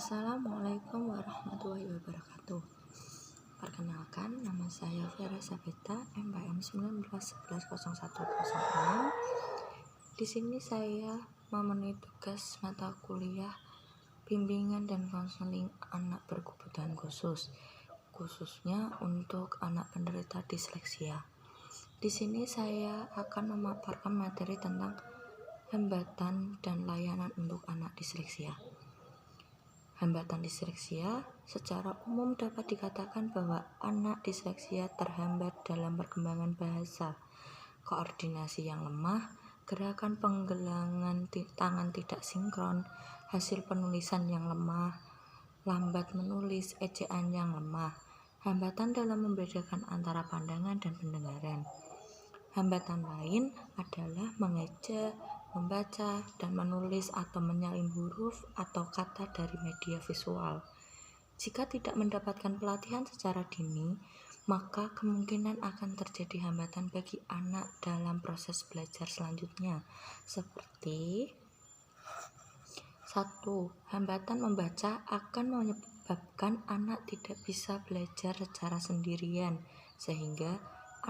Assalamualaikum warahmatullahi wabarakatuh. Perkenalkan, nama saya Vera Sabeta, MPM 19110106. Di sini saya memenuhi tugas mata kuliah bimbingan dan konseling anak berkebutuhan khusus, khususnya untuk anak penderita disleksia. Di sini saya akan memaparkan materi tentang hambatan dan layanan untuk anak disleksia. Hambatan disleksia secara umum dapat dikatakan bahwa anak disleksia terhambat dalam perkembangan bahasa, koordinasi yang lemah, gerakan penggelangan tangan tidak sinkron, hasil penulisan yang lemah, lambat menulis, ejaan yang lemah, hambatan dalam membedakan antara pandangan dan pendengaran. Hambatan lain adalah mengeja, membaca, dan menulis atau menyalin huruf atau kata dari media visual. Jika tidak mendapatkan pelatihan secara dini, maka kemungkinan akan terjadi hambatan bagi anak dalam proses belajar selanjutnya, seperti 1. Hambatan membaca akan menyebabkan anak tidak bisa belajar secara sendirian, sehingga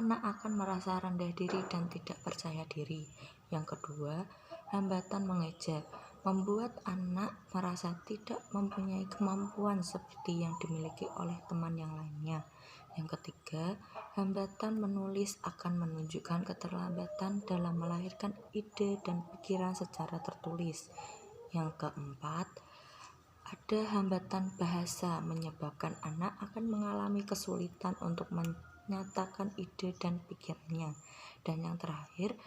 anak akan merasa rendah diri dan tidak percaya diri. Yang kedua, hambatan mengeja membuat anak merasa tidak mempunyai kemampuan seperti yang dimiliki oleh teman yang lainnya. Yang ketiga, hambatan menulis akan menunjukkan keterlambatan dalam melahirkan ide dan pikiran secara tertulis. Yang keempat, ada hambatan bahasa menyebabkan anak akan mengalami kesulitan untuk menyatakan ide dan pikirannya. Dan yang terakhir,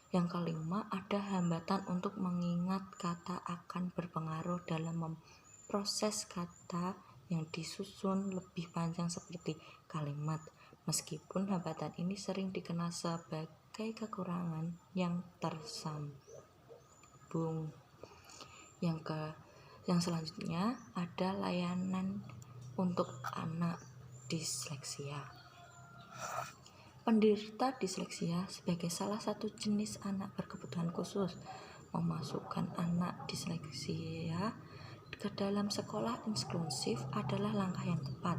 yang kelima, ada hambatan untuk mengingat kata akan berpengaruh dalam memproses kata yang disusun lebih panjang seperti kalimat. Meskipun hambatan ini sering dikenal sebagai kekurangan yang tersambung. Yang selanjutnya ada layanan untuk anak disleksia. Penderita disleksia sebagai salah satu jenis anak berkebutuhan khusus memasukkan anak disleksia ke dalam sekolah inklusif adalah langkah yang tepat.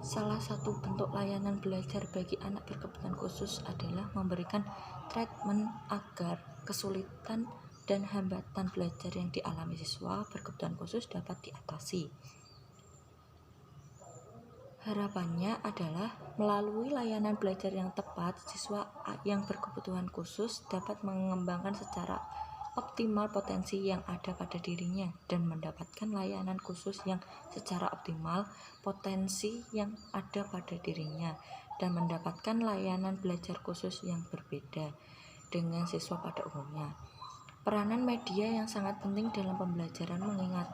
Salah satu bentuk layanan belajar bagi anak berkebutuhan khusus adalah memberikan treatment agar kesulitan dan hambatan belajar yang dialami siswa berkebutuhan khusus dapat diatasi. Harapannya adalah melalui layanan belajar yang tepat, siswa yang berkebutuhan khusus dapat mengembangkan secara optimal potensi yang ada pada dirinya dan mendapatkan layanan khusus yang secara optimal potensi yang ada pada dirinya dan mendapatkan layanan belajar khusus yang berbeda dengan siswa pada umumnya. Peranan media yang sangat penting dalam pembelajaran, mengingat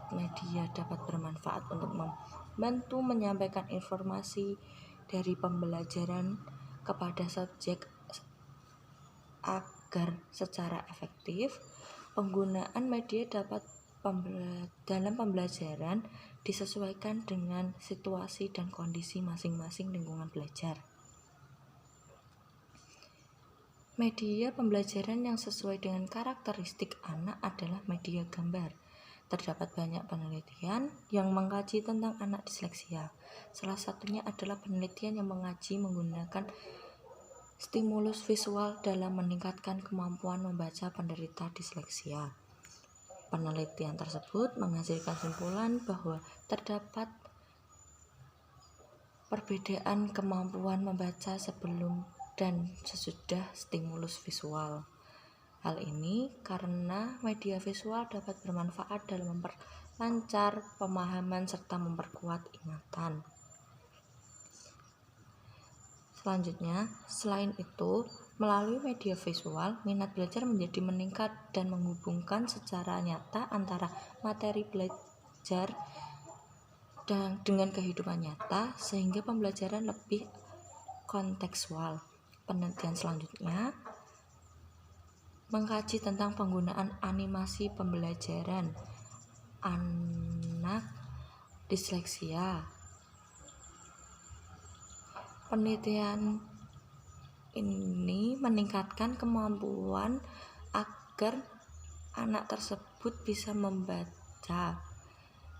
media dapat bermanfaat untuk membantu menyampaikan informasi dari pembelajaran kepada subjek agar secara efektif. Penggunaan media dapat dalam pembelajaran disesuaikan dengan situasi dan kondisi masing-masing lingkungan belajar. Media pembelajaran yang sesuai dengan karakteristik anak adalah media gambar. Terdapat banyak penelitian yang mengkaji tentang anak disleksia. Salah satunya adalah penelitian yang mengkaji menggunakan stimulus visual dalam meningkatkan kemampuan membaca penderita disleksia. Penelitian tersebut menghasilkan kesimpulan bahwa terdapat perbedaan kemampuan membaca sebelum dan sesudah stimulus visual. Hal ini karena media visual dapat bermanfaat dalam memperlancar pemahaman serta memperkuat ingatan. Selanjutnya, selain itu, melalui media visual, minat belajar menjadi meningkat dan menghubungkan secara nyata antara materi belajar dengan kehidupan nyata sehingga pembelajaran lebih kontekstual. Penelitian selanjutnya mengkaji tentang penggunaan animasi pembelajaran anak disleksia. Penelitian ini meningkatkan kemampuan agar anak tersebut bisa membaca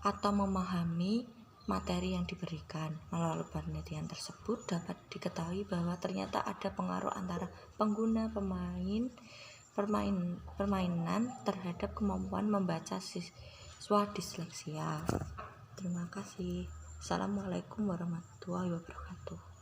atau memahami materi yang diberikan. Melalui penelitian tersebut dapat diketahui bahwa ternyata ada pengaruh antara pengguna permainan terhadap kemampuan membaca siswa disleksia. Terima kasih. Assalamualaikum warahmatullahi wabarakatuh.